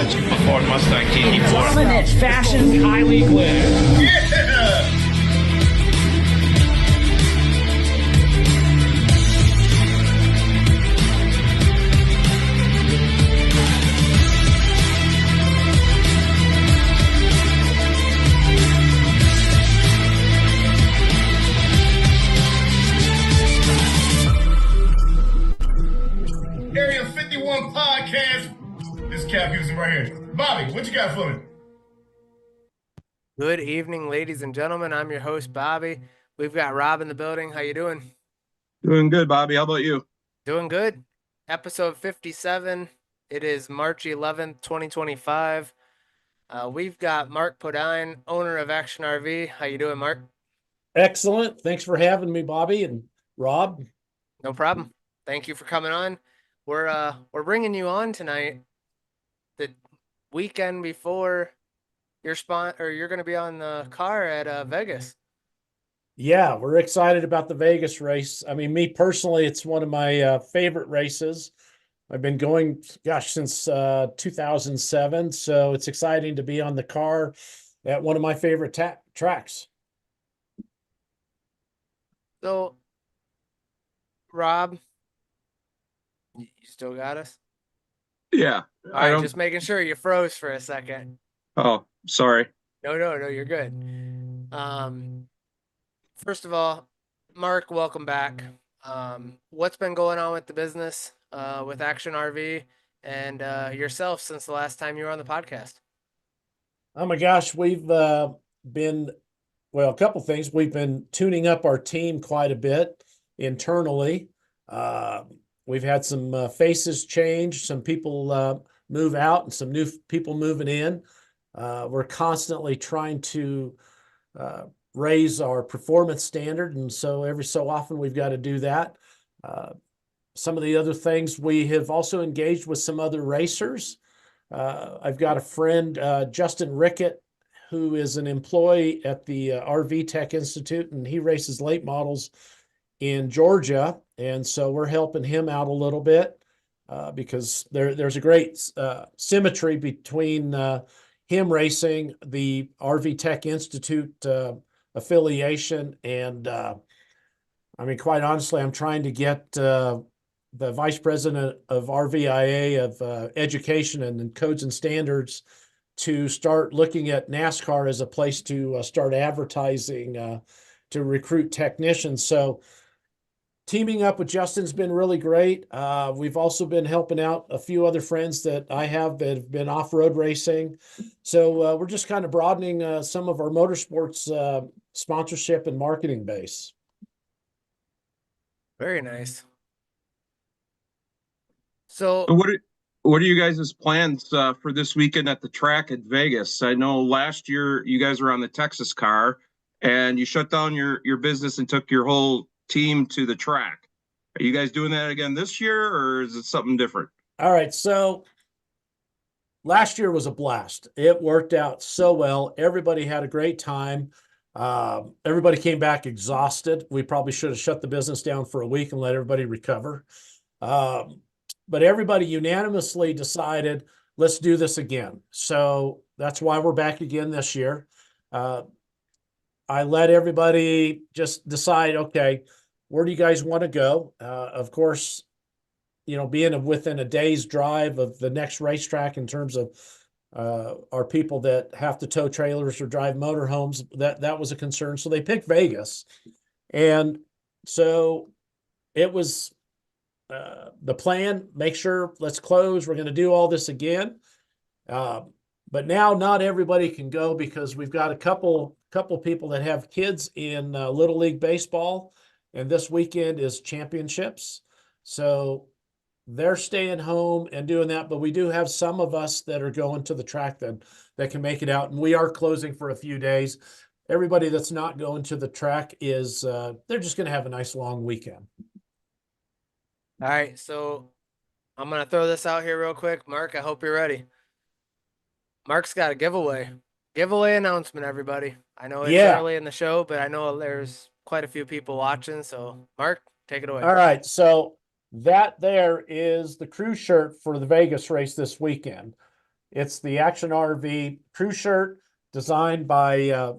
Ford Mustang TT4. Dominant fashion, Kylie Glitter. Yeah! Area 51 podcast. This is Cap Houston right here. Bobby, what you got for me? Good evening, ladies and gentlemen. I'm your host, Bobby. We've got Rob in the building. How you doing? Doing good, Bobby. How about you? Doing good. Episode 57. It is March 11th, 2025. We've got Mark Podine, owner of Action RV. How you doing, Mark? Excellent. Thanks for having me, Bobby and Rob. No problem. Thank you for coming on. We're bringing you on tonight, the weekend before your you're going to be on the car at Vegas. Yeah, we're excited about the Vegas race. I mean, me personally, it's one of my favorite races. I've been going, since 2007. So it's exciting to be on the car at one of my favorite tracks. So, Rob, you still got us? Yeah. All right, just making sure you froze for a second. Oh, sorry. No, you're good. First of all, Mark, welcome back. What's been going on with the business, with Action RV and yourself since the last time you were on the podcast? Oh my gosh, we've been, a couple things. We've been tuning up our team quite a bit internally. We've had some faces change, some people move out, and some new people moving in. We're constantly trying to raise our performance standard, and so every so often we've got to do that. Some of the other things, we have also engaged with some other racers. I've got a friend, Justin Rickett, who is an employee at the RV Tech Institute, and he races late models in Georgia. And so we're helping him out a little bit because there's a great symmetry between him racing, the RV Tech Institute affiliation, and I mean, quite honestly, I'm trying to get the vice president of RVIA of education and codes and standards to start looking at NASCAR as a place to start advertising to recruit technicians. So teaming up with Justin's been really great. We've also been helping out a few other friends that I have that have been off-road racing. So we're just kind of broadening some of our motorsports sponsorship and marketing base. Very nice. So what are you guys' plans for this weekend at the track at Vegas? I know last year you guys were on the Texas car and you shut down your business and took your whole team to the track. Are you guys doing that again this year, or is it something different? All right. So last year was a blast. It worked out so well. Everybody had a great time. Everybody came back exhausted. We probably should have shut the business down for a week and let everybody recover. But everybody unanimously decided, let's do this again. So that's why we're back again this year. I let everybody just decide, okay, where do you guys want to go? Of course, being within a day's drive of the next racetrack in terms of our people that have to tow trailers or drive motorhomes, that was a concern. So they picked Vegas. And so it was the plan, make sure, let's close. We're going to do all this again. But now not everybody can go because we've got a couple people that have kids in Little League Baseball, and this weekend is championships. So they're staying home and doing that, but we do have some of us that are going to the track that can make it out, and we are closing for a few days. Everybody that's not going to the track is they're just going to have a nice long weekend. all right, so I'm going to throw this out here real quick. Mark, I hope you're ready. Mark's got a giveaway announcement, everybody. I know it's early in the show, but I know there's quite a few people watching. So Mark, take it away. All right. So that there is the crew shirt for the Vegas race this weekend. It's the Action RV crew shirt designed by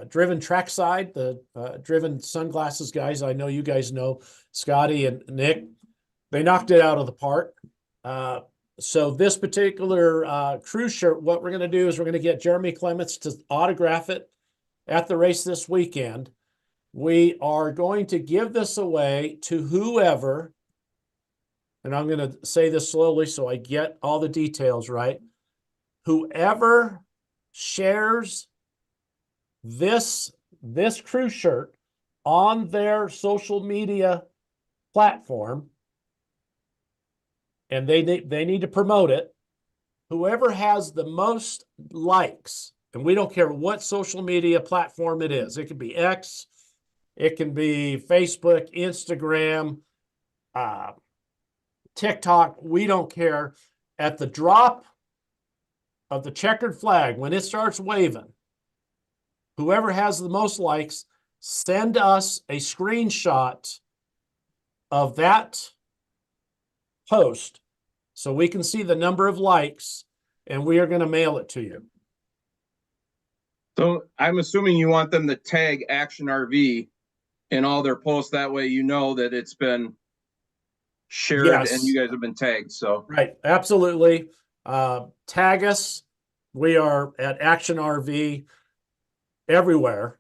Driven Trackside, the Driven Sunglasses guys. I know you guys know Scotty and Nick. They knocked it out of the park. So this particular crew shirt, what we're going to do is we're going to get Jeremy Clements to autograph it at the race this weekend. We are going to give this away to whoever, and I'm going to say this slowly so I get all the details right. Whoever shares this crew shirt on their social media platform, and they need to promote it. Whoever has the most likes, and we don't care what social media platform it is. It could be X, it can be Facebook, Instagram, TikTok. We don't care. At the drop of the checkered flag, when it starts waving, whoever has the most likes, send us a screenshot of that post so we can see the number of likes, and we are going to mail it to you. So I'm assuming you want them to tag Action RV in all their posts. That way, you know that it's been shared and you guys have been tagged. So right, absolutely. Tag us. We are at Action RV everywhere.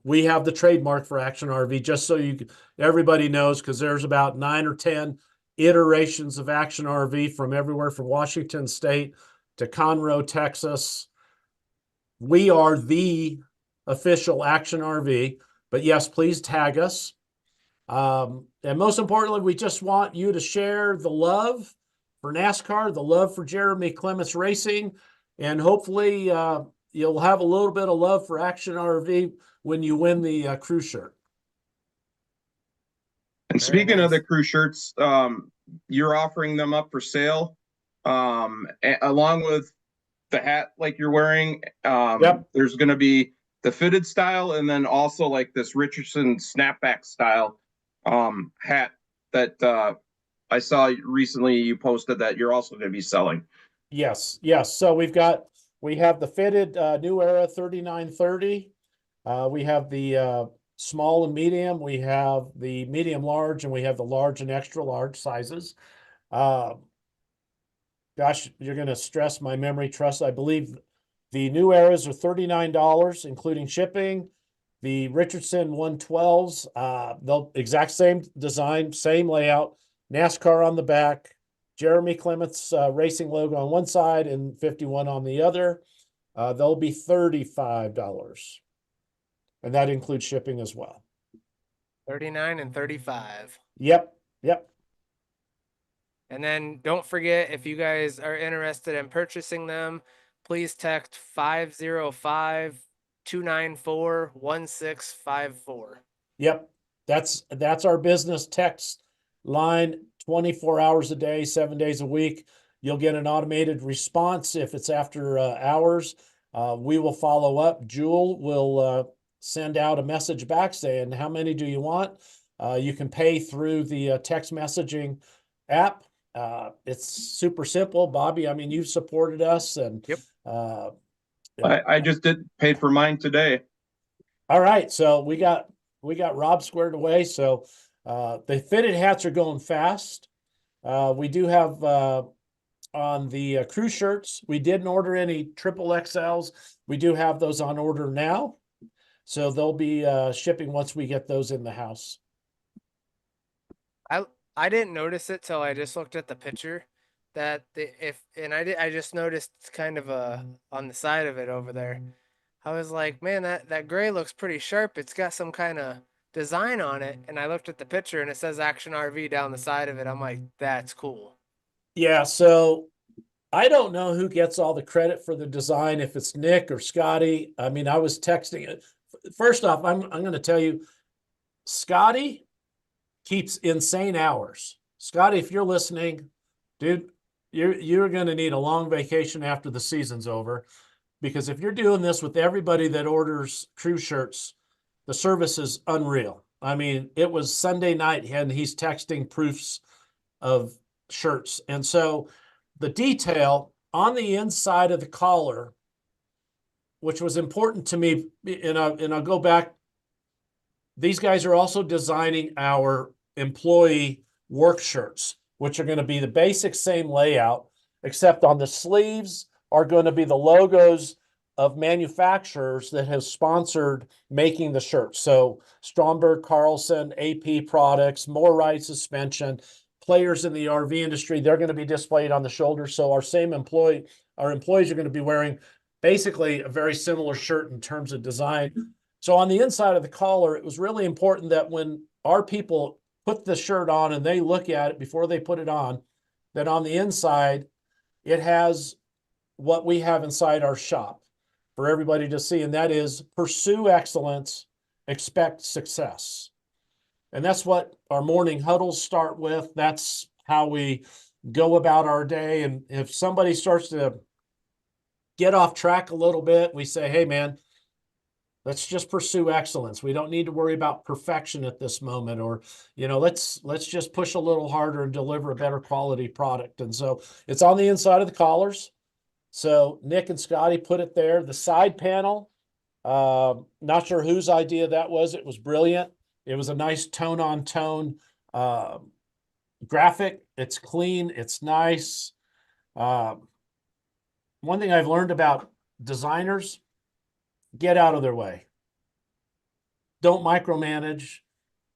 We have the trademark for Action RV, just so everybody knows, because there's about 9 or 10 iterations of Action RV from everywhere from Washington State to Conroe, Texas. We are the official Action RV, but yes, please tag us. And most importantly, we just want you to share the love for NASCAR, the love for Jeremy Clements Racing, and hopefully you'll have a little bit of love for Action RV when you win the crew shirt. And speaking of the crew shirts, you're offering them up for sale, along with the hat like you're wearing. Yep. There's going to be the fitted style, and then also like this Richardson snapback style hat that I saw recently you posted that you're also going to be selling. Yes. So we have the fitted New Era 3930. We have the small and medium. We have the medium large, and we have the large and extra large sizes. Gosh, you're going to stress my memory trust. I believe the New Eras are $39, including shipping. The Richardson 112s, the exact same design, same layout, NASCAR on the back, Jeremy Clements racing logo on one side and 51 on the other. They'll be $35. And that includes shipping as well. 39 and 35. Yep. And then don't forget, if you guys are interested in purchasing them, please text 505-294-1654. Yep. That's our business text line, 24 hours a day, 7 days a week. You'll get an automated response if it's after hours. We will follow up. Jewel will send out a message back saying, how many do you want? You can pay through the text messaging app. It's super simple. Bobby, I mean, you've supported us, and yep. I just paid for mine today. All right. So we got Rob squared away. So the fitted hats are going fast. We do have on the crew shirts, we didn't order any triple XLs. We do have those on order now. So they'll be shipping once we get those in the house. I didn't notice it till I just looked at the picture that I just noticed kind of on the side of it over there. I was like, man, that gray looks pretty sharp. It's got some kind of design on it. And I looked at the picture and it says Action RV down the side of it. I'm like, that's cool. Yeah. So I don't know who gets all the credit for the design, if it's Nick or Scotty. I mean, I was texting it. First off, I'm going to tell you, Scotty keeps insane hours. Scotty, if you're listening, dude, you're going to need a long vacation after the season's over, because if you're doing this with everybody that orders crew shirts, the service is unreal. I mean, it was Sunday night and he's texting proofs of shirts. And so the detail on the inside of the collar, which was important to me, and I'll go back. These guys are also designing our employee work shirts, which are going to be the basic same layout, except on the sleeves are going to be the logos of manufacturers that have sponsored making the shirts. So Stromberg Carlson, AP Products, Moride Suspension, players in the RV industry, they're going to be displayed on the shoulder. So our employees are going to be wearing basically a very similar shirt in terms of design. So on the inside of the collar, it was really important that when our people put the shirt on and they look at it before they put it on, that on the inside, it has what we have inside our shop for everybody to see. And that is pursue excellence, expect success. And that's what our morning huddles start with. That's how we go about our day. And if somebody starts to get off track a little bit, we say, hey, man, let's just pursue excellence. We don't need to worry about perfection at this moment, or, let's just push a little harder and deliver a better quality product. And so it's on the inside of the collars. So Nick and Scotty put it there. The side panel, not sure whose idea that was. It was brilliant. It was a nice tone on tone graphic. It's clean. It's nice. One thing I've learned about designers, get out of their way. Don't micromanage.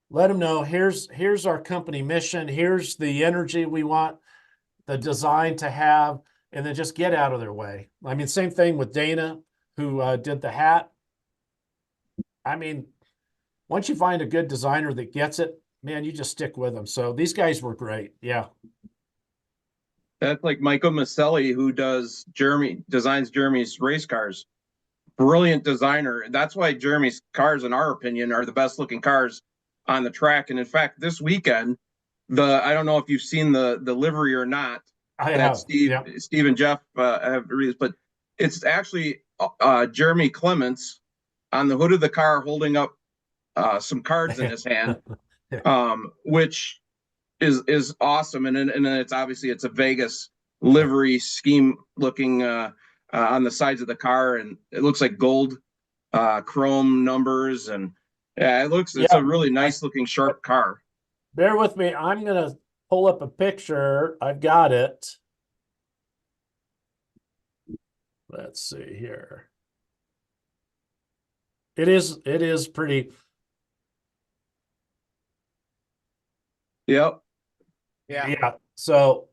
Let them know, here's our company mission. Here's the energy we want the design to have, and then just get out of their way. I mean, same thing with Dana, who did the hat. I mean, once you find a good designer that gets it, man, you just stick with them. So these guys were great. Yeah. That's like Michael Maselli, who designs Jeremy's race cars. Brilliant designer. That's why Jeremy's cars, in our opinion, are the best looking cars on the track. And in fact, this weekend, I don't know if you've seen the livery or not. I have. Steve and Jeff have released, but it's actually Jeremy Clements on the hood of the car holding up some cards in his hand, which is awesome. And it's obviously it's a Vegas livery scheme looking on the sides of the car, and it looks like gold chrome numbers, and it's a really nice looking sharp car. Bear with me. I'm gonna pull up a picture. I've got it. Let's see here. It is pretty. Yep. Yeah. So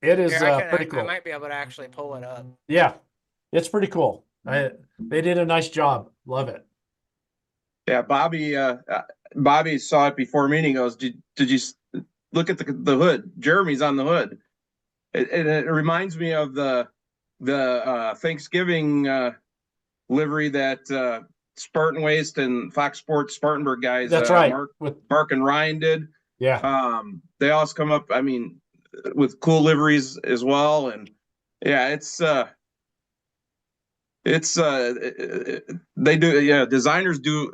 it is Here, pretty cool. I might be able to actually pull it up. Yeah, it's pretty cool. They did a nice job. Love it. Yeah, Bobby saw it before me, and he goes, "Did you look at the hood? Jeremy's on the hood." It reminds me of the Thanksgiving livery that Spartan Waste and Fox Sports Spartanburg guys. That's right. Mark and Ryan did. Yeah. They always come up, I mean, with cool liveries as well, and yeah, they do. Yeah, designers do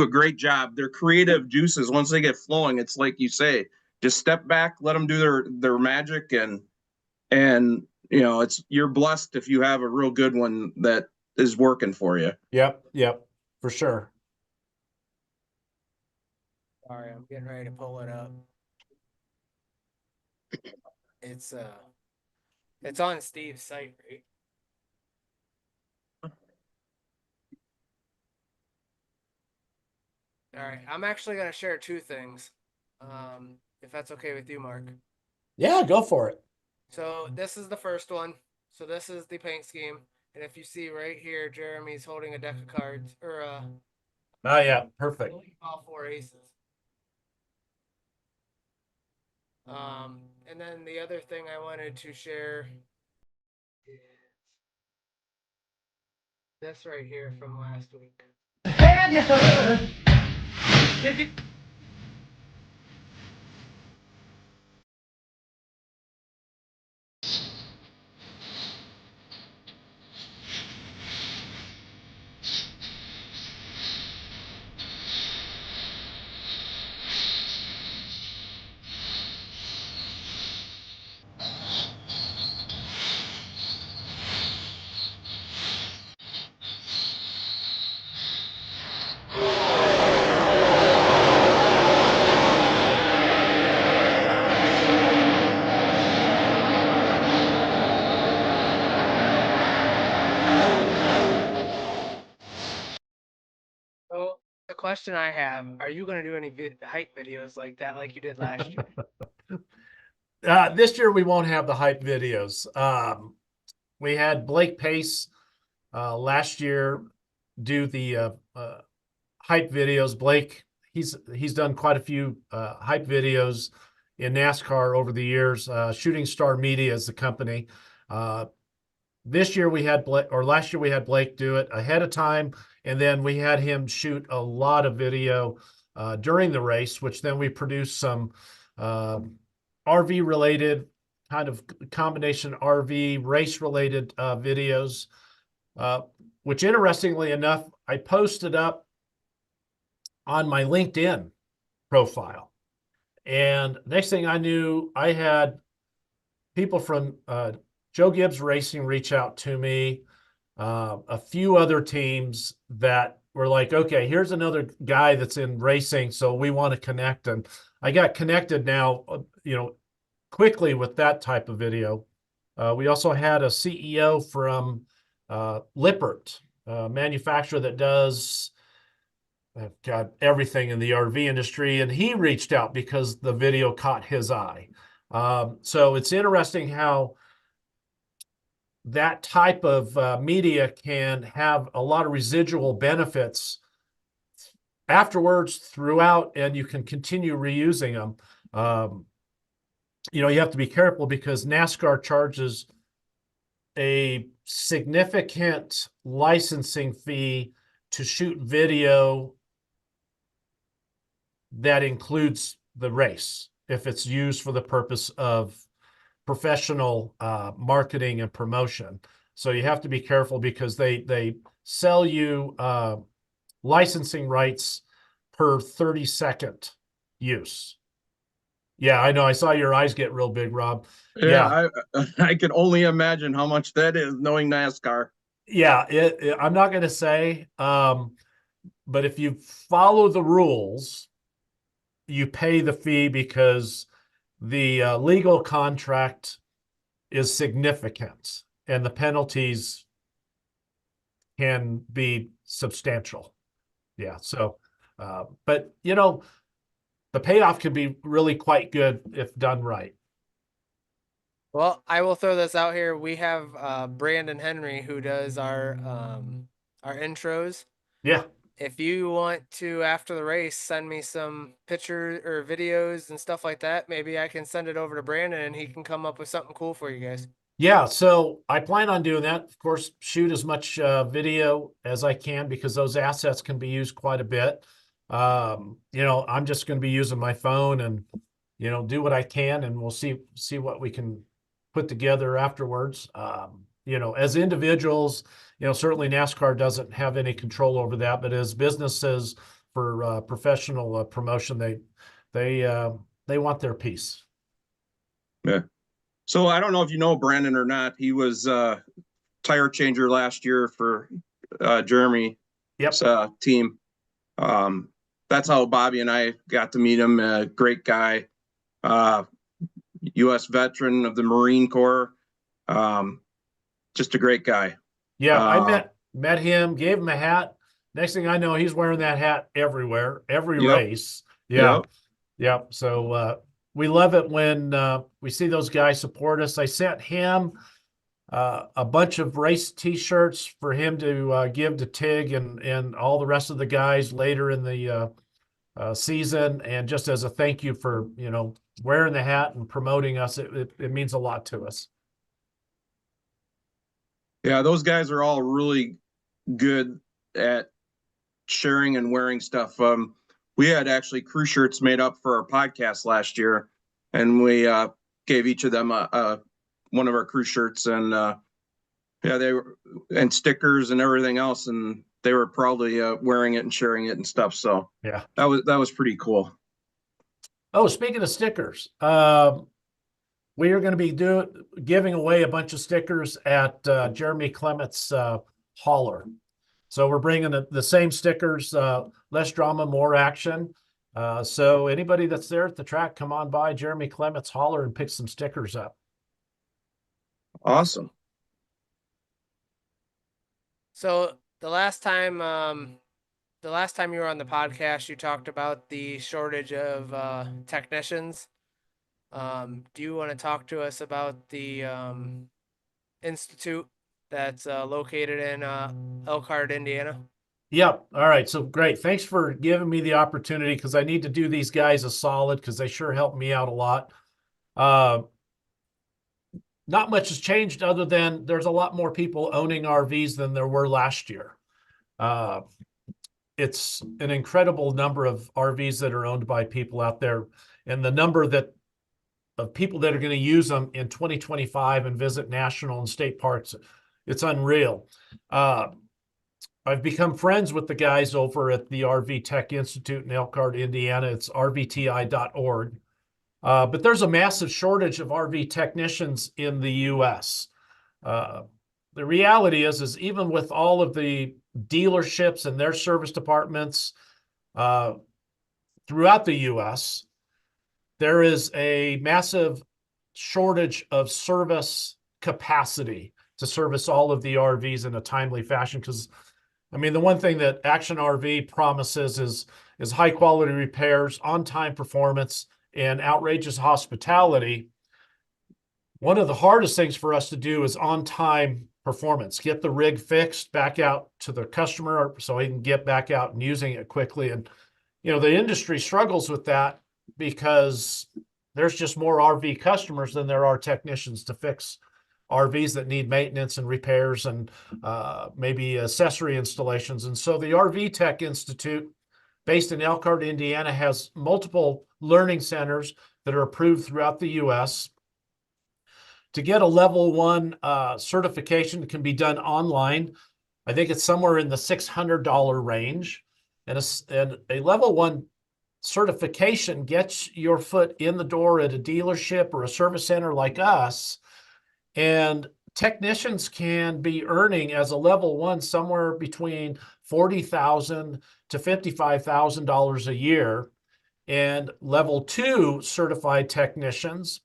a great job. Their creative juices, once they get flowing, it's like you say, just step back, let them do their magic, and you're blessed if you have a real good one that is working for you. Yep, for sure. Sorry, I'm getting ready to pull it up. It's on Steve's site, right? All right, I'm actually gonna share two things, if that's okay with you, Mark. Yeah, go for it. So this is the first one. So this is the paint scheme, and if you see right here, Jeremy's holding a deck of cards, or Oh yeah, perfect. all four aces. And then the other thing I wanted to share is this right here from last week. question I have, are you going to do any hype videos like that, like you did last year? This year we won't have the hype videos. We had Blake Pace last year do the hype videos. Blake, he's done quite a few hype videos in NASCAR over the years. Shooting Star Media is the company. This year we had Blake, or last year we had Blake do it ahead of time, and then we had him shoot a lot of video during the race, which then we produced some RV related, kind of combination RV race related videos, which interestingly enough, I posted up on my LinkedIn profile. And next thing I knew, I had people from Joe Gibbs Racing reach out to me, a few other teams that were like, okay, here's another guy that's in racing, so we want to connect. And I got connected now, quickly with that type of video. We also had a CEO from Lippert, a manufacturer that does everything in the RV industry, and he reached out because the video caught his eye. So it's interesting how that type of media can have a lot of residual benefits afterwards, throughout, and you can continue reusing them. You have to be careful because NASCAR charges a significant licensing fee to shoot video that includes the race if it's used for the purpose of professional marketing and promotion. So you have to be careful because they sell you licensing rights per 30-second use. Yeah, I know. I saw your eyes get real big, Rob. Yeah, I can only imagine how much that is, knowing NASCAR. Yeah, I'm not going to say, but if you follow the rules, you pay the fee because the legal contract is significant and the penalties can be substantial. Yeah. So, but the payoff can be really quite good if done right. Well, I will throw this out here. We have Brandon Henry who does our intros. Yeah. If you want to, after the race, send me some pictures or videos and stuff like that, maybe I can send it over to Brandon and he can come up with something cool for you guys. Yeah, so I plan on doing that. Of course, shoot as much video as I can because those assets can be used quite a bit. I'm just going to be using my phone and, do what I can, and we'll see what we can put together afterwards. As individuals, certainly NASCAR doesn't have any control over that, but as businesses for professional promotion, they want their piece. Yeah. So I don't know if you know Brandon or not. He was tire changer last year for Jeremy's team. That's how Bobby and I got to meet him. A great guy, U.S. veteran of the Marine Corps. Just a great guy. Yeah, I met him, gave him a hat. Next thing I know, he's wearing that hat everywhere, every race. Yeah. Yep. So we love it when we see those guys support us. I sent him a bunch of race T-shirts for him to give to Tig and all the rest of the guys later in the season, and just as a thank you for wearing the hat and promoting us. It means a lot to us. Yeah, those guys are all really good at sharing and wearing stuff. We had actually crew shirts made up for our podcast last year, and we gave each of them one of our crew shirts, and they were, and stickers and everything else, and they were probably wearing it and sharing it and stuff. So yeah, that was pretty cool. Oh, speaking of stickers, we are going to be giving away a bunch of stickers at Jeremy Clement's hauler. So we're bringing the same stickers, less drama, more action. So anybody that's there at the track, come on by Jeremy Clement's hauler and pick some stickers up. Awesome. So the last time the last time you were on the podcast, you talked about the shortage of technicians. Do you want to talk to us about the institute that's located in Elkhart, Indiana? Yep. All right. So great. Thanks for giving me the opportunity because I need to do these guys a solid because they sure helped me out a lot. Not much has changed other than there's a lot more people owning RVs than there were last year. It's an incredible number of RVs that are owned by people out there, and the number of people that are going to use them in 2025 and visit national and state parks, it's unreal. I've become friends with the guys over at the RV Tech Institute in Elkhart, Indiana. It's rvti.org. But there's a massive shortage of RV technicians in the U.S. The reality is even with all of the dealerships and their service departments throughout the U.S., there is a massive shortage of service capacity to service all of the RVs in a timely fashion. Because, I mean, the one thing that Action RV promises is high quality repairs, on-time performance, and outrageous hospitality. One of the hardest things for us to do is on-time performance. Get the rig fixed, back out to the customer so he can get back out and using it quickly. And, you know, the industry struggles with that because there's just more RV customers than there are technicians to fix RVs that need maintenance and repairs and maybe accessory installations. And so the RV Tech Institute, based in Elkhart, Indiana, has multiple learning centers that are approved throughout the U.S. To get a level 1 certification, it can be done online. I think it's somewhere in the $600 range. And a level 1 certification gets your foot in the door at a dealership or a service center like us. And technicians can be earning as a level 1 somewhere between $40,000 to $55,000 a year. And level 2 certified technicians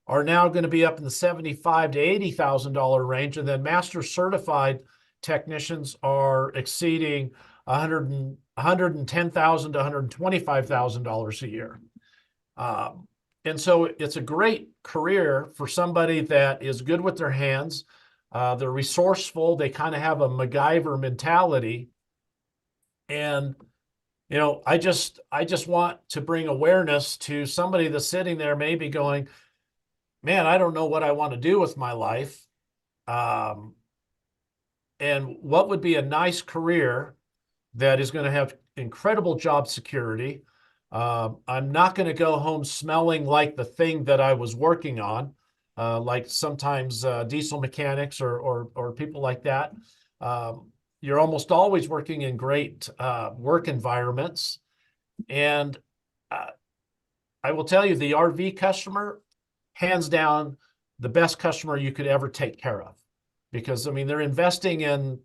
are now going to be up in the $75,000 to $80,000 range. And then master certified technicians are exceeding $110,000 to $125,000 a year. And so it's a great career for somebody that is good with their hands. They're resourceful. They kind of have a MacGyver mentality. And, you know, I just want to bring awareness to somebody that's sitting there maybe going, man, I don't know what I want to do with my life. And what would be a nice career that is going to have incredible job security. I'm not going to go home smelling like the thing that I was working on, like sometimes diesel mechanics or people like that. You're almost always working in great work environments. And I will tell you, the RV customer, hands down, the best customer you could ever take care of. Because, I mean, they're investing in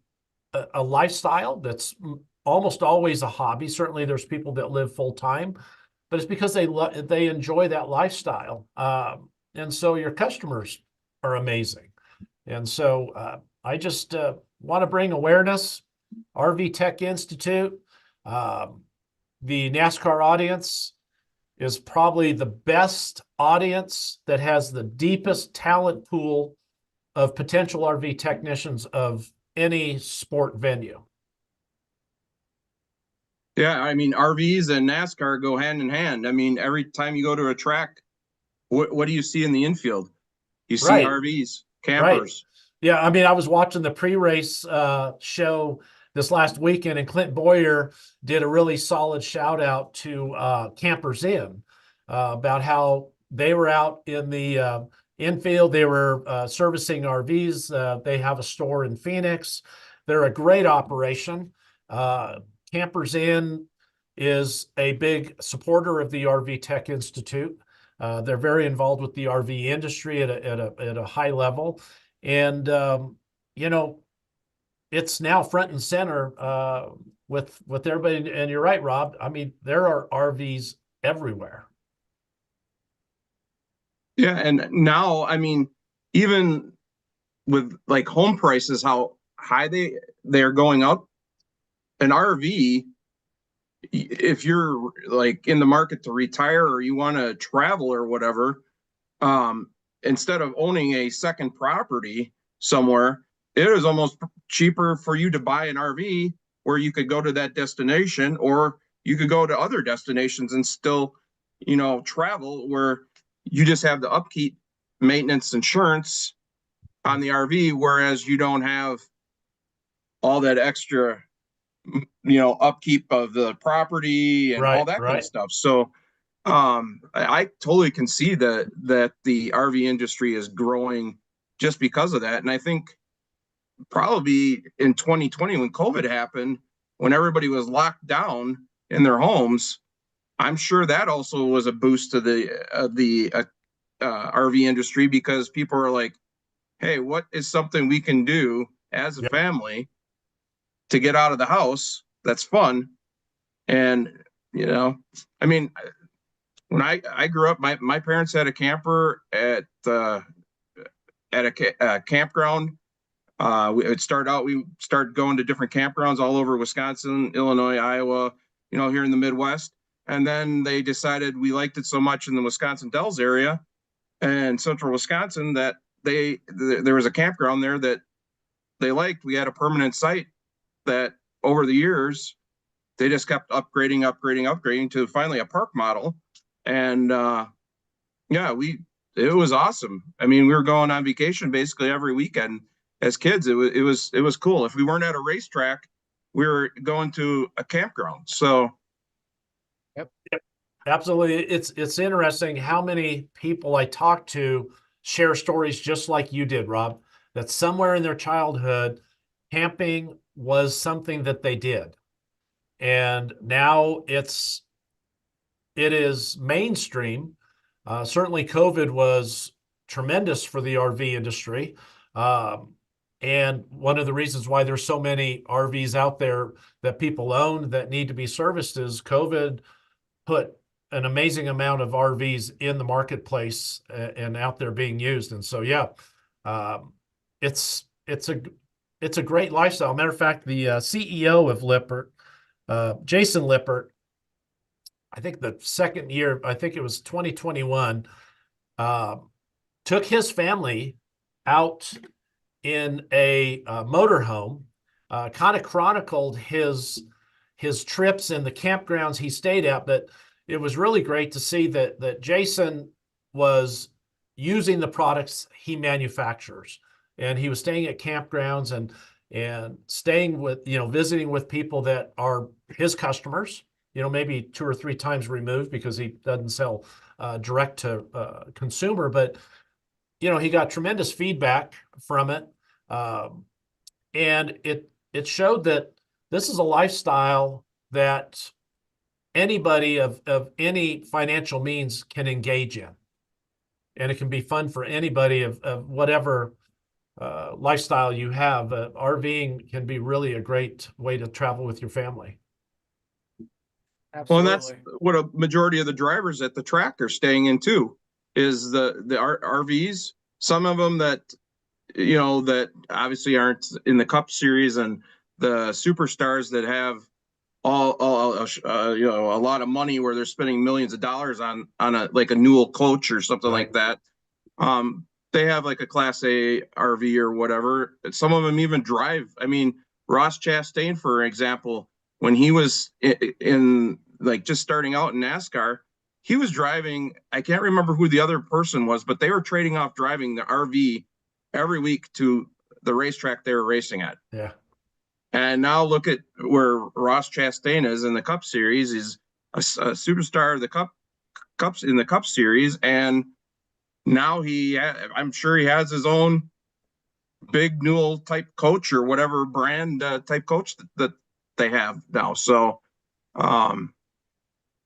a lifestyle that's almost always a hobby. Certainly there's people that live full time, but it's because they enjoy that lifestyle. And so your customers are amazing. And so I just want to bring awareness. RV Tech Institute, the NASCAR audience is probably the best audience that has the deepest talent pool of potential RV technicians of any sport venue. Yeah, I mean, RVs and NASCAR go hand in hand. I mean, every time you go to a track, what do you see in the infield? You see Right. RVs, campers. Right. Yeah, I mean, I was watching the pre-race show this last weekend, and Clint Boyer did a really solid shout out to Campers Inn about how they were out in the infield. They were servicing RVs. They have a store in Phoenix. They're a great operation. Campers Inn is a big supporter of the RV Tech Institute. They're very involved with the RV industry at a high level. And, you know, it's now front and center with everybody. And you're right, Rob. I mean, there are RVs everywhere. Yeah, and now, I mean, even with like home prices, how high they're going up. an RV, if you're like in the market to retire or you want to travel or whatever, instead of owning a second property somewhere, it is almost cheaper for you to buy an RV where you could go to that destination, or you could go to other destinations and still, travel, where you just have the upkeep, maintenance, insurance on the RV, whereas you don't have all that extra, upkeep of the property and all that kind of stuff. So I totally can see that the RV industry is growing just because of that. And I think probably in 2020, when COVID happened, when everybody was locked down in their homes, I'm sure that also was a boost to the RV industry, because people are like, hey, what is something we can do as a family to get out of the house that's fun? And, I mean, when I grew up, my parents had a camper at a campground. We started going to different campgrounds all over Wisconsin, Illinois, Iowa, here in the Midwest. And then they decided we liked it so much in the Wisconsin Dells area and central Wisconsin that there was a campground there that they liked. We had a permanent site that over the years, they just kept upgrading to finally a park model. And it was awesome. I mean, we were going on vacation basically every weekend as kids. It was cool. If we weren't at a racetrack, we were going to a campground. So Yep. Absolutely. It's interesting how many people I talk to share stories just like you did, Rob, that somewhere in their childhood, camping was something that they did. And now it is mainstream. Certainly COVID was tremendous for the RV industry. And one of the reasons why there's so many RVs out there that people own that need to be serviced is COVID put an amazing amount of RVs in the marketplace and out there being used. And so, it's a great lifestyle. Matter of fact, the CEO of Lippert, Jason Lippert, I think the second year, I think it was 2021, took his family out in a motorhome, kind of chronicled his trips and the campgrounds he stayed at. But it was really great to see that Jason was using the products he manufactures, and he was staying at campgrounds and staying with, visiting with people that are his customers, maybe 2 or 3 times removed, because he doesn't sell direct to consumer, but he got tremendous feedback from it. And it showed that this is a lifestyle that anybody of any financial means can engage in. And it can be fun for anybody of whatever lifestyle you have. RVing can be really a great way to travel with your family. Absolutely. Well, and that's what a majority of the drivers at the track are staying in too, is the RVs. Some of them that, that obviously aren't in the Cup Series, and the superstars that have a lot of money where they're spending millions of dollars on a Newell coach or something like that. They have like a Class A RV or whatever. Some of them even drive. I mean, Ross Chastain, for example, when he was in just starting out in NASCAR, he was driving, I can't remember who the other person was, but they were trading off driving the RV every week to the racetrack they were racing at. Yeah. And now look at where Ross Chastain is in the Cup Series. He's a superstar of the Cups in the Cup Series, and now I'm sure he has his own big Newell type coach or whatever brand type coach that they have now. So,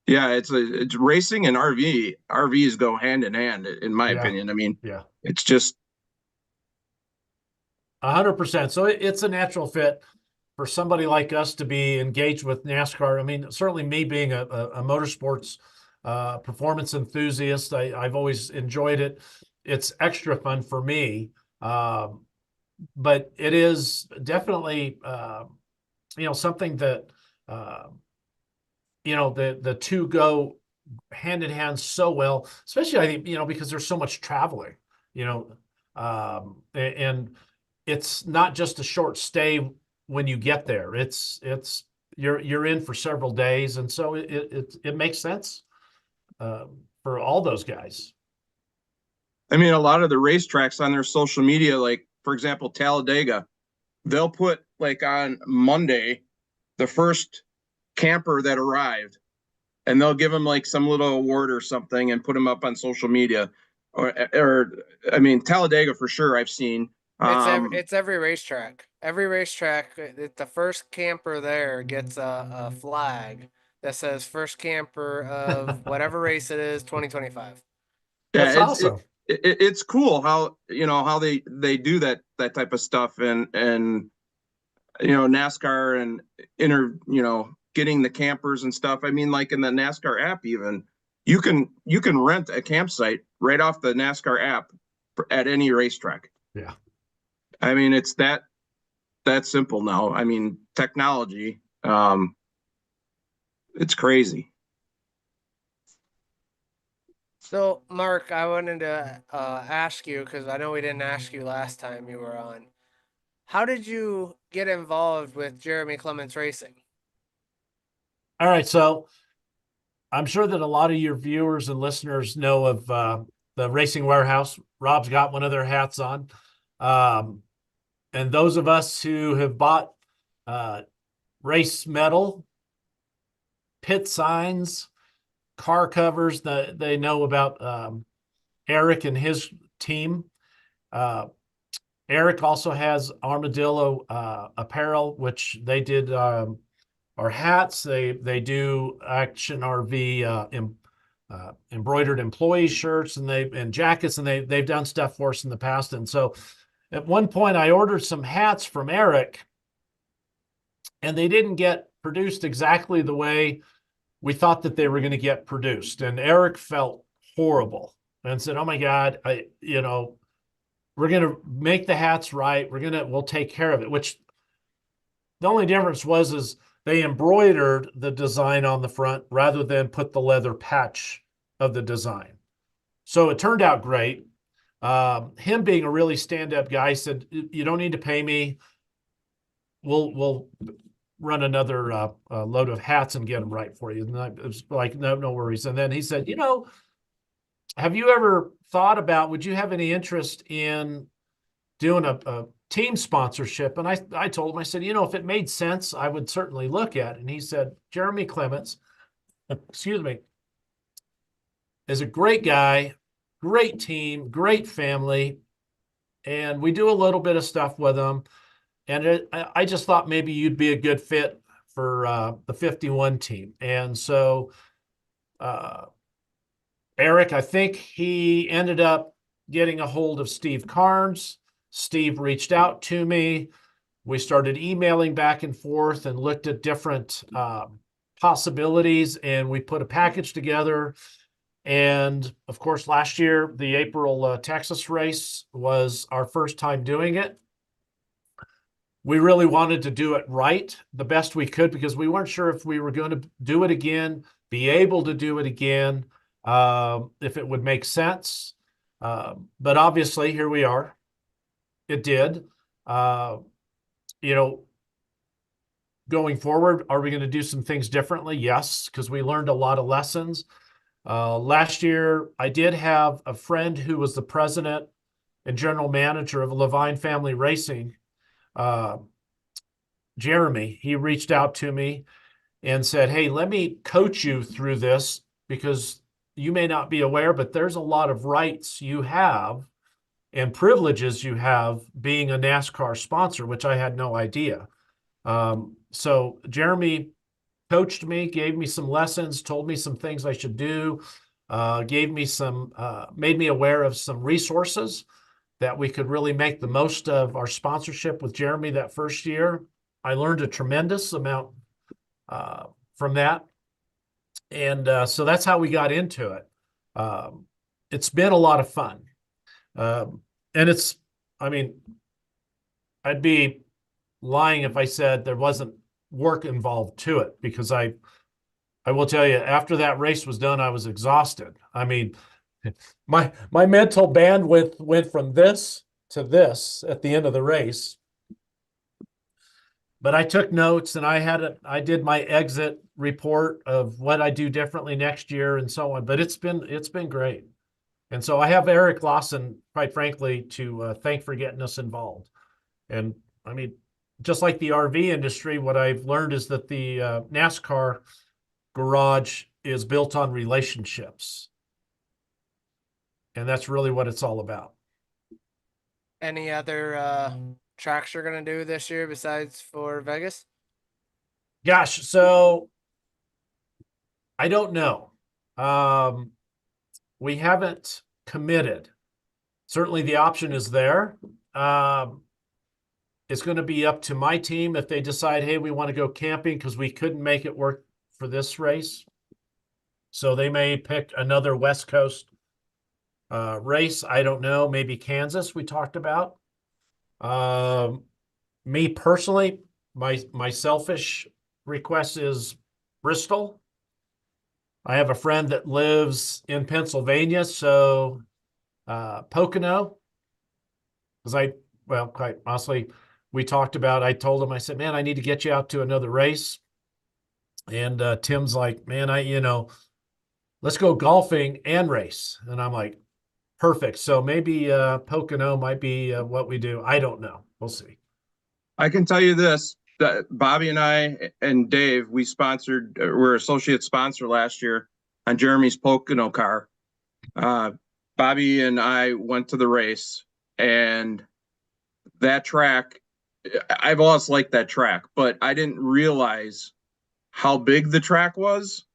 it's racing and RVs go hand in hand, in my opinion. I mean, it's just 100%. So it's a natural fit for somebody like us to be engaged with NASCAR. I mean, certainly me being a motorsports performance enthusiast, I've always enjoyed it. It's extra fun for me, but it is definitely something that, the two go hand in hand so well, especially I think, because there's so much traveling, and it's not just a short stay when you get there. You're in for several days, and so it makes sense for all those guys. I mean, a lot of the racetracks on their social media, like for example, Talladega, they'll put like on Monday the first camper that arrived, and they'll give them like some little award or something and put them up on social media. Or I mean, Talladega for sure. I've seen. It's every racetrack. Every racetrack, the first camper there gets a flag that says first camper of whatever race it is, 2025. That's Yeah, awesome. it's cool how how they do that type of stuff, and NASCAR and getting the campers and stuff. I mean, like in the NASCAR app, even you can rent a campsite right off the NASCAR app at any racetrack. Yeah. I mean, it's that simple now. I mean, technology, it's crazy. So, Mark, I wanted to ask you, because I know we didn't ask you last time you were on. How did you get involved with Jeremy Clements Racing? All right, so I'm sure that a lot of your viewers and listeners know of the Racing Warehouse. Rob's got one of their hats on. And those of us who have bought race metal, pit signs, car covers, they know about Eric and his team. Eric also has Armadillo Apparel, which they did our hats. They do Action RV embroidered employee shirts and jackets, and they've done stuff for us in the past. And so at one point I ordered some hats from Eric, and they didn't get produced exactly the way we thought that they were going to get produced. And Eric felt horrible and said, "Oh my God, we're going to make the hats right. We'll take care of it," which the only difference is they embroidered the design on the front rather than put the leather patch of the design. So it turned out great. Him being a really stand-up guy said, "You don't need to pay me. We'll run another load of hats and get them right for you." And I was like, no worries. And then he said, "Have you ever thought about, would you have any interest in doing a team sponsorship?" And I told him, I said, if it made sense, I would certainly look at it. And he said, "Jeremy Clements, excuse me, is a great guy, great team, great family. And we do a little bit of stuff with them. And I just thought maybe you'd be a good fit for the 51 team." And so Eric, I think he ended up getting a hold of Steve Carnes. Steve reached out to me. We started emailing back and forth and looked at different possibilities, and we put a package together. And of course, last year, the April Texas race was our first time doing it. We really wanted to do it right, the best we could, because we weren't sure if we were going to do it again, be able to do it again, if it would make sense. But obviously, here we are. It did. Going forward, are we going to do some things differently? Yes, because we learned a lot of lessons. Last year, I did have a friend who was the president and general manager of Levine Family Racing, Jeremy. He reached out to me and said, "Hey, let me coach you through this, because you may not be aware, but there's a lot of rights you have and privileges you have being a NASCAR sponsor," which I had no idea. So Jeremy coached me, gave me some lessons, told me some things I should do, made me aware of some resources that we could really make the most of our sponsorship with Jeremy that first year. I learned a tremendous amount from that. And so that's how we got into it. It's been a lot of fun. And I'd be lying if I said there wasn't work involved to it because I will tell you, after that race was done, I was exhausted. I mean, my mental bandwidth went from this to this at the end of the race. But I took notes and I did my exit report of what I do differently next year and so on. But it's been great. And so I have Eric Lawson, quite frankly, to thank for getting us involved. And I mean, just like the RV industry, what I've learned is that the NASCAR garage is built on relationships. And that's really what it's all about. Any other tracks you're gonna do this year besides for Vegas? Gosh, so I don't know. We haven't committed. Certainly the option is there. It's going to be up to my team if they decide, hey, we want to go camping because we couldn't make it work for this race. So they may pick another West Coast race. I don't know. Maybe Kansas we talked about. Me personally, my selfish request is Bristol. I have a friend that lives in Pennsylvania, so Pocono. Because quite honestly, we talked about, I told him, I said, man, I need to get you out to another race. And Tim's like, man, let's go golfing and race. And I'm like, perfect. So maybe Pocono might be what we do. I don't know. We'll see. I can tell you this, that Bobby and I and Dave, we're associate sponsor last year on Jeremy's Pocono car. Bobby and I went to the race, and that track, I've always liked that track, but I didn't realize how big the track was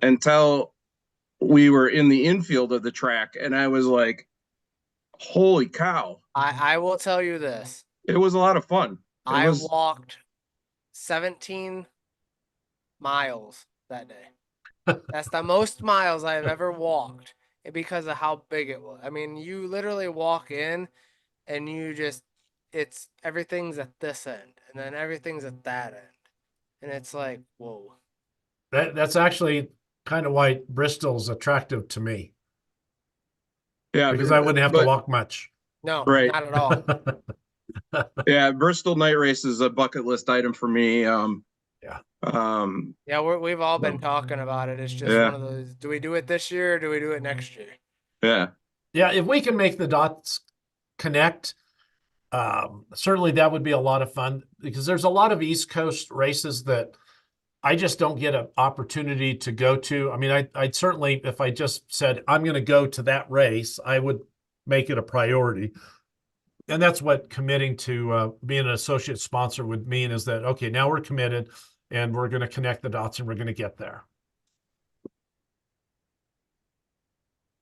until we were in the infield of the track, and I was like, holy cow. I will tell you this. It was a lot of fun. I walked 17 miles that day. That's the most miles I have ever walked because of how big it was. I mean, you literally walk in and everything's at this end and then everything's at that end. And it's like, whoa. That's actually kind of why Bristol's attractive to me. Yeah. Because I wouldn't have to walk much. No, right. Not at all. Yeah, Bristol night race is a bucket list item for me. We've all been talking about it. It's just one of those, do we do it this year or do we do it next year? Yeah. Yeah, if we can make the dots connect, certainly that would be a lot of fun because there's a lot of East Coast races that I just don't get an opportunity to go to. I mean, I'd certainly, if I just said, I'm going to go to that race, I would make it a priority. And that's what committing to being an associate sponsor would mean is that, okay, now we're committed and we're going to connect the dots and we're going to get there.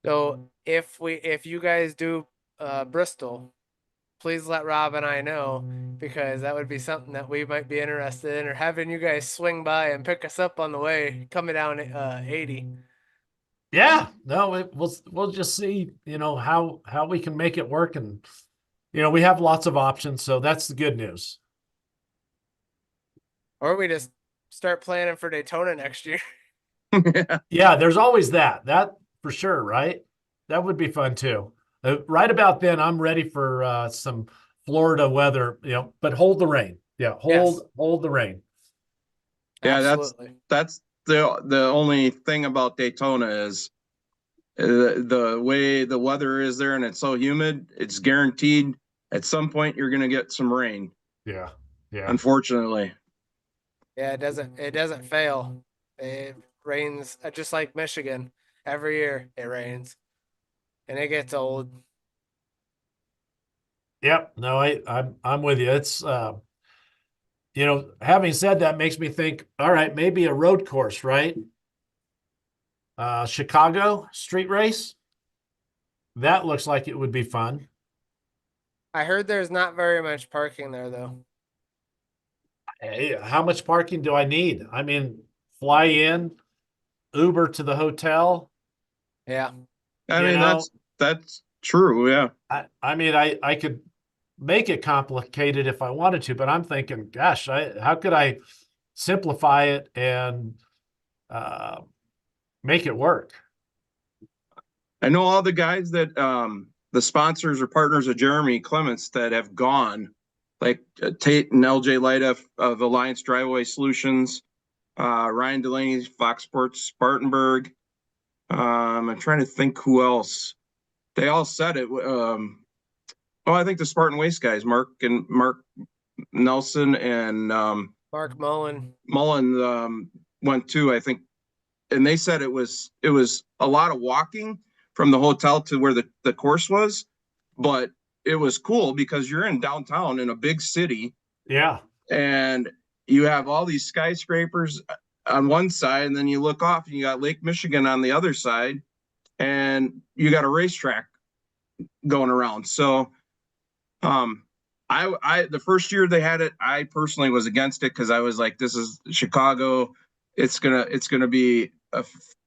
So if you guys do Bristol, please let Rob and I know because that would be something that we might be interested in or having you guys swing by and pick us up on the way coming down 80. Yeah, no, we'll just see, how we can make it work. And, we have lots of options. So that's the good news. Or we just start planning for Daytona next year. Yeah, there's always that for sure. Right. That would be fun too. Right about then I'm ready for some Florida weather, but hold the rain. Yeah. Hold the rain. Yeah. Absolutely. That's the only thing about Daytona is the way the weather is there and it's so humid, it's guaranteed at some point you're going to get some rain. Yeah. Yeah. Unfortunately. Yeah. It doesn't fail. It rains just like Michigan. Every year it rains and it gets old. Yep. No, I'm with you. It's, having said that makes me think, all right, maybe a road course, right? Chicago street race. That looks like it would be fun. I heard there's not very much parking there though. Hey, how much parking do I need? I mean, fly in, Uber to the hotel. Yeah. I mean, that's true. Yeah. I mean, I could make it complicated if I wanted to, but I'm thinking, gosh, how could I simplify it and make it work. I know all the guys that the sponsors or partners of Jeremy Clements that have gone, like Tate and LJ Light of Alliance Driveway Solutions, Ryan Delaney, Fox Sports Spartanburg. I'm trying to think who else. They all said it. I think the Spartan Waste guys, Mark Nelson and Mark Mullen. Mullen went too, I think, and they said it was a lot of walking from the hotel to where the course was, but it was cool because you're in downtown in a big city. Yeah. And you have all these skyscrapers on one side, and then you look off and you got Lake Michigan on the other side, and you got a racetrack going around. So I the first year they had it, I personally was against it because I was like, this is Chicago. It's gonna be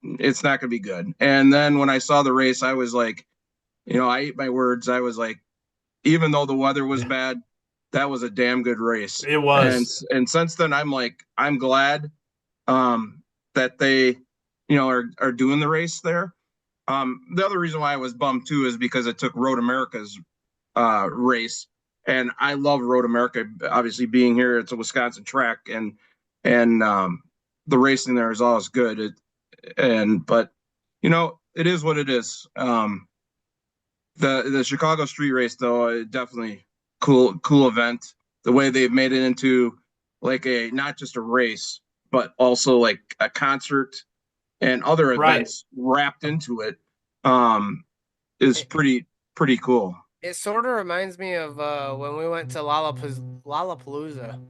it's not gonna be good. And then when I saw the race, I was like, I ate my words. I was like, even though the weather was bad, that was a damn good race. It was. And since then, I'm glad that they, are doing the race there. The other reason why I was bummed too is because it took Road America's race, and I love Road America. Obviously, being here, it's a Wisconsin track, and the racing there is always good. But it is what it is. The Chicago street race though, definitely cool event. The way they've made it into like not just a race, but also like a concert and other events wrapped into it, is pretty cool. It sort of reminds me of when we went to Lollapalooza.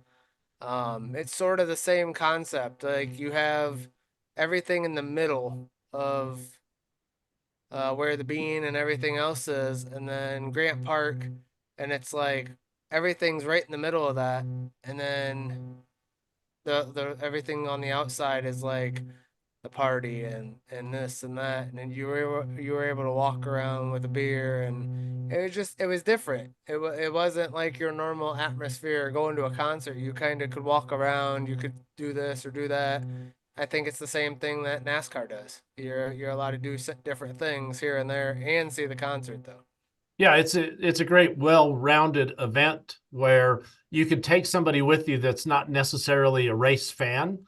It's sort of the same concept. Like you have everything in the middle of where the Bean and everything else is, and then Grant Park, and it's like everything's right in the middle of that, and then the everything on the outside is like the party and this and that, and then you were able to walk around with a beer, and it was different. It wasn't like your normal atmosphere going to a concert. You kind of could walk around, you could do this or do that. I think it's the same thing that NASCAR does. You're allowed to do different things here and there and see the concert though. Yeah, it's a great, well-rounded event where you can take somebody with you that's not necessarily a race fan,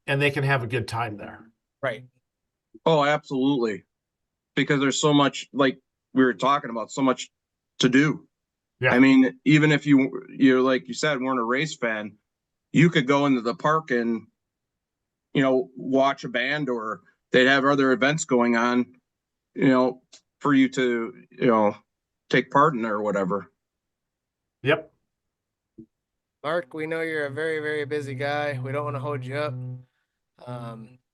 and they can have a good time there. Right. Oh, absolutely. Because there's so much, like we were talking about, so much to do. Yeah. I mean, even if you're like you said, weren't a race fan, you could go into the park and, watch a band, or they'd have other events going on, for you to, take part in there or whatever. Yep. Mark, we know you're a very, very busy guy. We don't want to hold you up.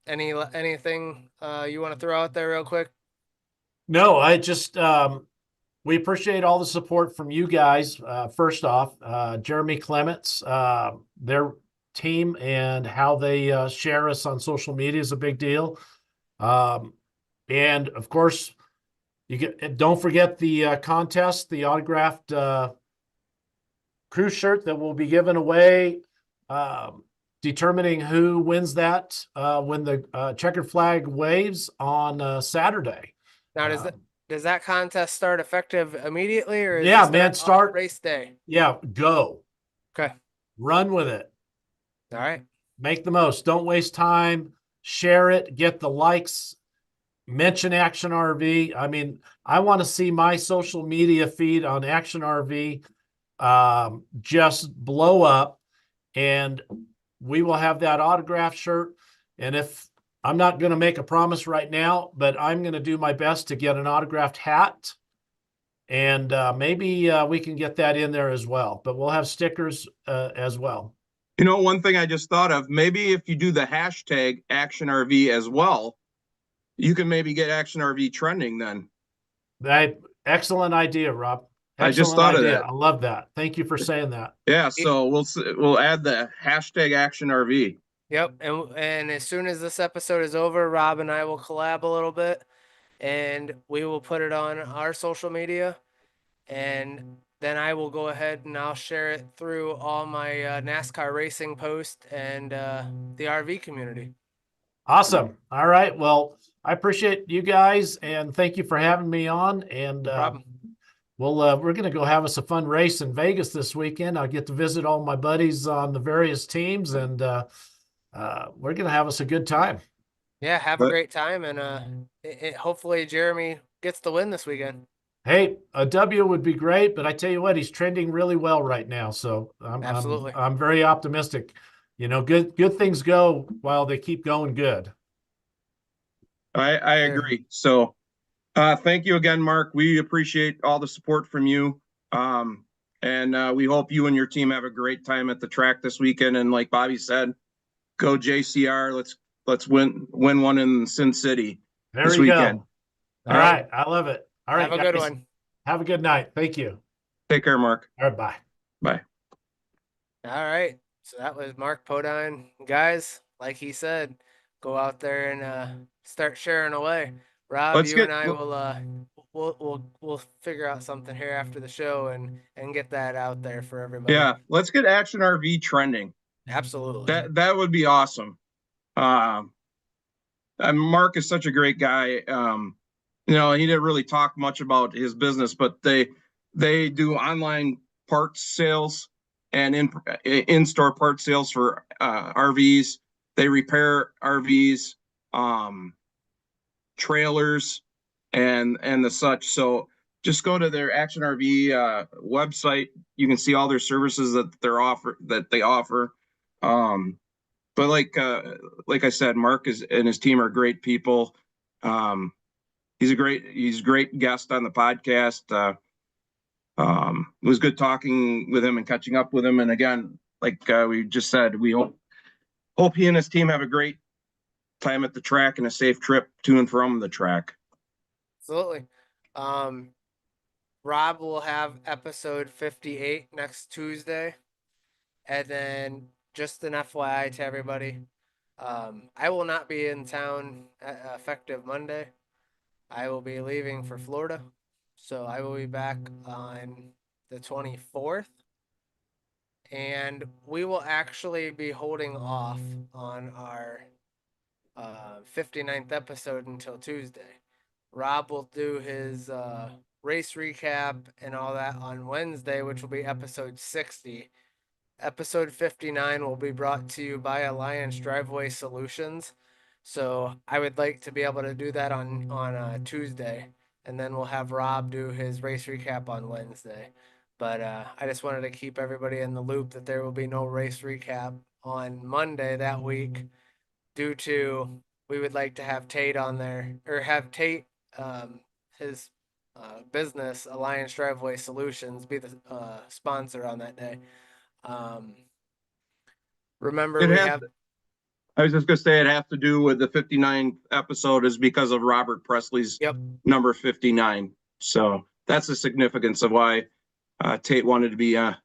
Anything you want to throw out there real quick? No, I just we appreciate all the support from you guys. First off, Jeremy Clements, their team and how they share us on social media is a big deal. And of course, don't forget the contest, the autographed crew shirt that will be given away. Determining who wins that when the checkered flag waves on Saturday. Now, does that contest start effective immediately, or start race day? Yeah, go. Okay. Run with it. All right. Make the most. Don't waste time. Share it. Get the likes. Mention Action RV. I mean, I want to see my social media feed on Action RV just blow up, and we will have that autograph shirt. And if I'm not going to make a promise right now, but I'm going to do my best to get an autographed hat, and maybe we can get that in there as well. But we'll have stickers as well. One thing I just thought of, maybe if you do the hashtag Action RV as well, you can maybe get Action RV trending then. Excellent idea, Rob. I just thought of that. I love that. Thank you for saying that. Yeah, so we'll add the hashtag Action RV. Yep, and as soon as this episode is over, Rob and I will collab a little bit, and we will put it on our social media, and then I will go ahead and I'll share it through all my NASCAR racing post and the RV community. Awesome. All right. Well, I appreciate you guys and thank you for having me on. And No problem. we're going to go have us a fun race in Vegas this weekend. I'll get to visit all my buddies on the various teams, and we're going to have us a good time. Yeah, have a great time, and hopefully Jeremy gets the win this weekend. Hey, a W would be great, but I tell you what, he's trending really well right now. So Absolutely. I'm very optimistic. You know, good things go while they keep going good. I Sure. agree. So thank you again, Mark. We appreciate all the support from you. And we hope you and your team have a great time at the track this weekend. And like Bobby said, go JCR. Let's win one in Sin City There this you weekend. go. All right. I love it. All right, Have a good guys. one. Have a good night. Thank you. Take care, Mark. All right, bye. Bye. All right. So that was Mark Podine. Guys, like he said, go out there and start sharing away. Rob, Let's you get- and I we'll figure out something here after the show and get that out there for everybody. Yeah, let's get Action RV trending. Absolutely. That would be awesome. And Mark is such a great guy. You know, he didn't really talk much about his business, but they do online parts sales and in-store parts sales for RVs. They repair RVs, trailers, and the such. So just go to their Action RV website. You can see all their services that they offer. But like I said, Mark and his team are great people. He's a great guest on the podcast. It was good talking with him and catching up with him. And again, like we just said, we hope he and his team have a great time at the track and a safe trip to and from the track. Absolutely. Rob will have episode 58 next Tuesday. And then just an FYI to everybody, I will not be in town effective Monday. I will be leaving for Florida. So I will be back on the 24th. And we will actually be holding off on our 59th episode until Tuesday. Rob will do his race recap and all that on Wednesday, which will be episode 60. Episode 59 will be brought to you by Alliance Driveway Solutions. So I would like to be able to do that on Tuesday, and then we'll have Rob do his race recap on Wednesday. But I just wanted to keep everybody in the loop that there will be no race recap on Monday that week, due to we would like to have Tate on there, or have Tate, his business Alliance Driveway Solutions, be the sponsor on that day. Remember, I was just gonna say it has to do with the 59th episode is because of Robert Presley's number 59. So that's the significance of why Tate wanted to be on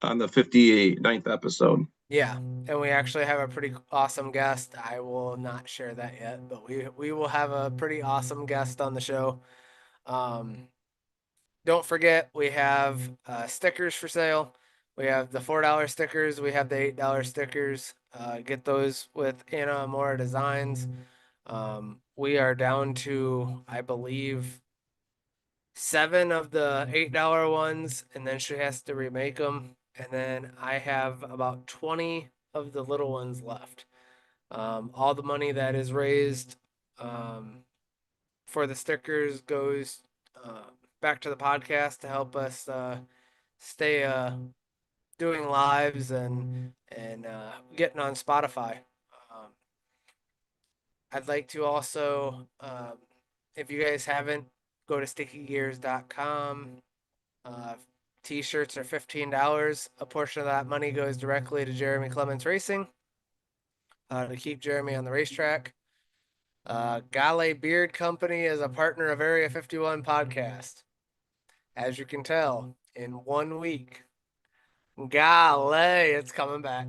the 59th episode. Yeah, and we actually have a pretty awesome guest. I will not share that yet, but we will have a pretty awesome guest on the show. Don't forget, we have stickers for sale. We have the $4 stickers. We have the $8 stickers. Get those with Anna Amora Designs. We are down to, I believe, 7 of the $8 ones, and then she has to remake them. And then I have about 20 of the little ones left. All the money that is raised for the stickers goes back to the podcast to help us stay doing lives and getting on Spotify. I'd like to also, if you guys haven't, go to stickygears.com. T-shirts are $15. A portion of that money goes directly to Jeremy Clements Racing to keep Jeremy on the racetrack. Gale Beard Company is a partner of Area 51 podcast. As you can tell, in 1 week, golly, it's coming back.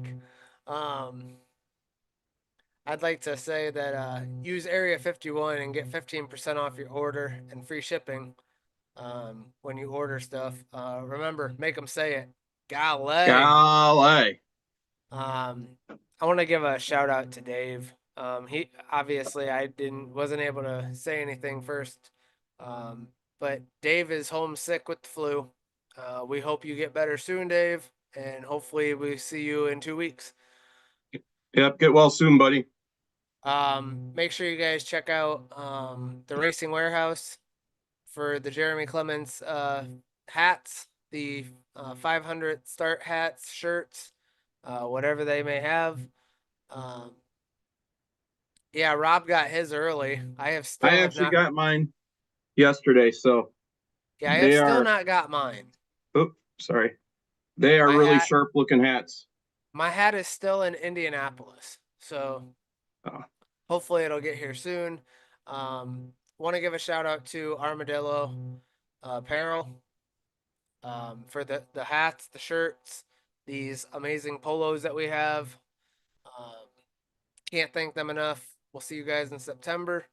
I'd like to say that use Area 51 and get 15% off your order and free shipping when you order stuff. Remember, make them say it. Golly. Golly. I want to give a shout out to Dave. He obviously I wasn't able to say anything first. But Dave is homesick with the flu. We hope you get better soon, Dave, and hopefully we see you in 2 weeks. Yep. Get well soon, buddy. Make sure you guys check out the Racing Warehouse for the Jeremy Clements hats, the 500 start hats, shirts, whatever they may have. Yeah, Rob got his early. I I got mine yesterday, so yeah, I have they still are. not got mine. Oops, sorry. They are My really hat, sharp looking hats. my hat is still in Indianapolis, so Oh. hopefully it'll get here soon. Want to give a shout out to Armadillo Apparel for the hats, the shirts, these amazing polos that we have. Um, can't thank them enough. We'll see you guys in September.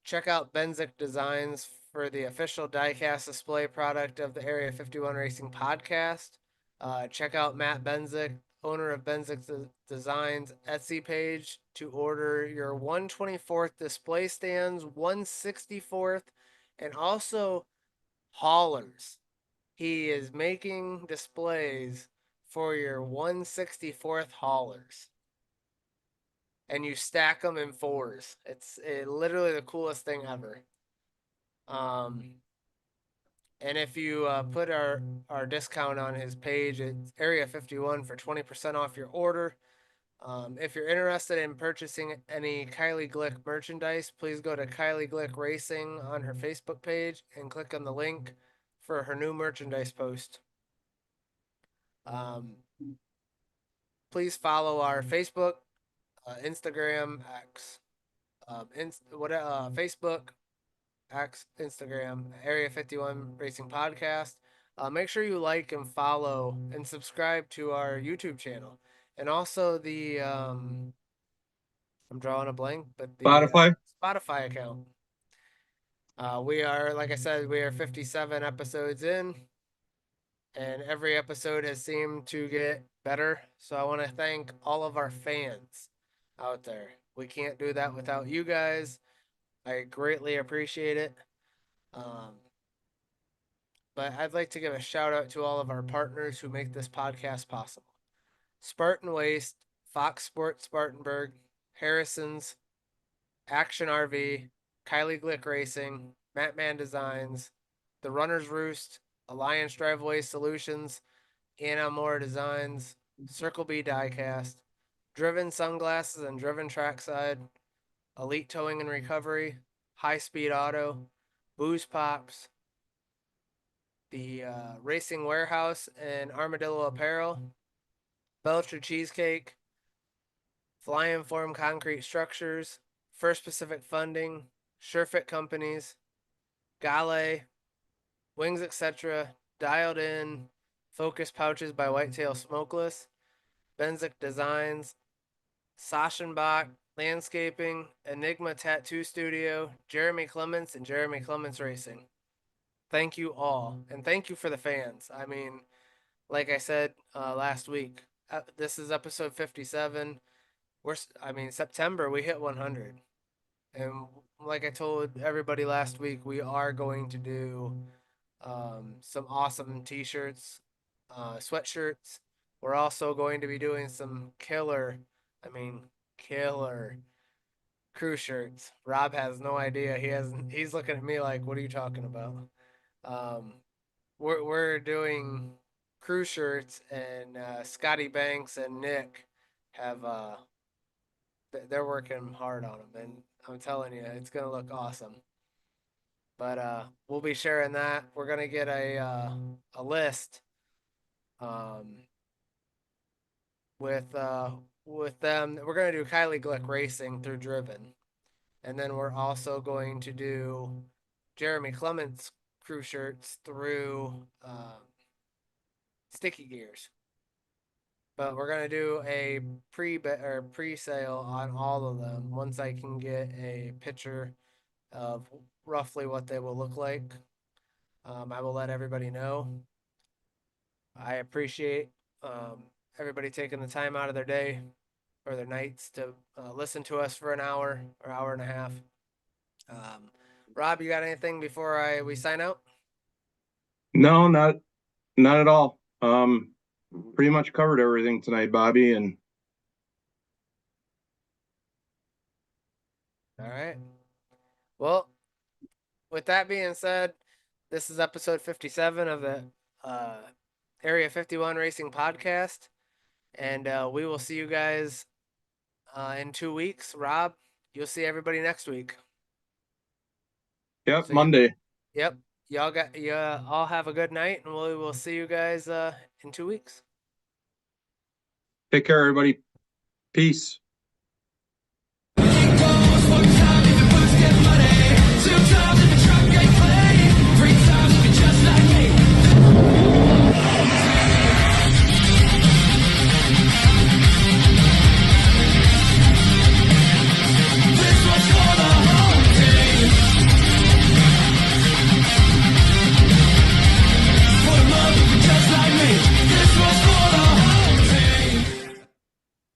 Check out Benzik Designs for the official diecast display product of the Area 51 Racing podcast. Check out Matt Benzik, owner of Benzik Designs Etsy page to order your 124th display stands, 164th, and also haulers. He is making displays for your 164th haulers. And you stack them in fours. It's literally the coolest thing ever. And if you put our discount on his page, it's Area 51 for 20% off your order. If you're interested in purchasing any Kylie Glick merchandise, please go to Kylie Glick Racing on her Facebook page and click on the link for her new merchandise post. Please follow our Facebook, Instagram, X, Facebook, X, Instagram, Area 51 Racing Podcast. Make sure you like and follow and subscribe to our YouTube channel. And also I'm drawing a blank, but the Spotify. Spotify account. We are, like I said, we are 57 episodes in, and every episode has seemed to get better. So I want to thank all of our fans out there. We can't do that without you guys. I greatly appreciate it. But I'd like to give a shout out to all of our partners who make this podcast possible. Spartan Waste, Fox Sports Spartanburg, Harrison's, Action RV, Kylie Glick Racing, Mattman Designs, The Runner's Roost, Alliance Driveway Solutions, Anna Moore Designs, Circle B Diecast, Driven Sunglasses and Driven Trackside, Elite Towing and Recovery, High Speed Auto, Booze Pops, the Racing Warehouse and Armadillo Apparel, Belcher Cheesecake, Flying Form Concrete Structures, First Pacific Funding, SureFit Companies, Gale, Wings Etc., Dialed In, Focus Pouches by Whitetail Smokeless, Benzik Designs, Sachenbach Landscaping, Enigma Tattoo Studio, Jeremy Clements, and Jeremy Clements Racing. Thank you all, and thank you for the fans. I mean, like I said last week, this is episode 57. September we hit 100, and like I told everybody last week, we are going to do some awesome t-shirts, sweatshirts. We're also going to be doing some killer crew shirts. Rob has no idea. He's looking at me like, what are you talking about? We're doing crew shirts, and Scotty Banks and Nick have they're working hard on them, and I'm telling you, it's gonna look awesome. But we'll be sharing that. We're gonna get a list with them. We're gonna do Kylie Glick Racing through Driven, and then we're also going to do Jeremy Clements crew shirts through Sticky Gears. But we're gonna do a pre-sale on all of them once I can get a picture of roughly what they will look like. I will let everybody know. I appreciate everybody taking the time out of their day or their nights to listen to us for an hour or hour and a half. Rob, you got anything before we sign out? No, not at all. Pretty much covered everything tonight, Bobby, and All right. Well, with that being said, this is episode 57 of the Area 51 Racing Podcast. And we will see you guys in 2 weeks. Rob, you'll see everybody next week. yep, So Monday. Yep. You all have a good night, and we will see you guys in 2 weeks. Take care, everybody. Peace.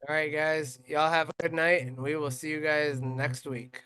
All right, guys. Y'all have a good night, and we will see you guys next week.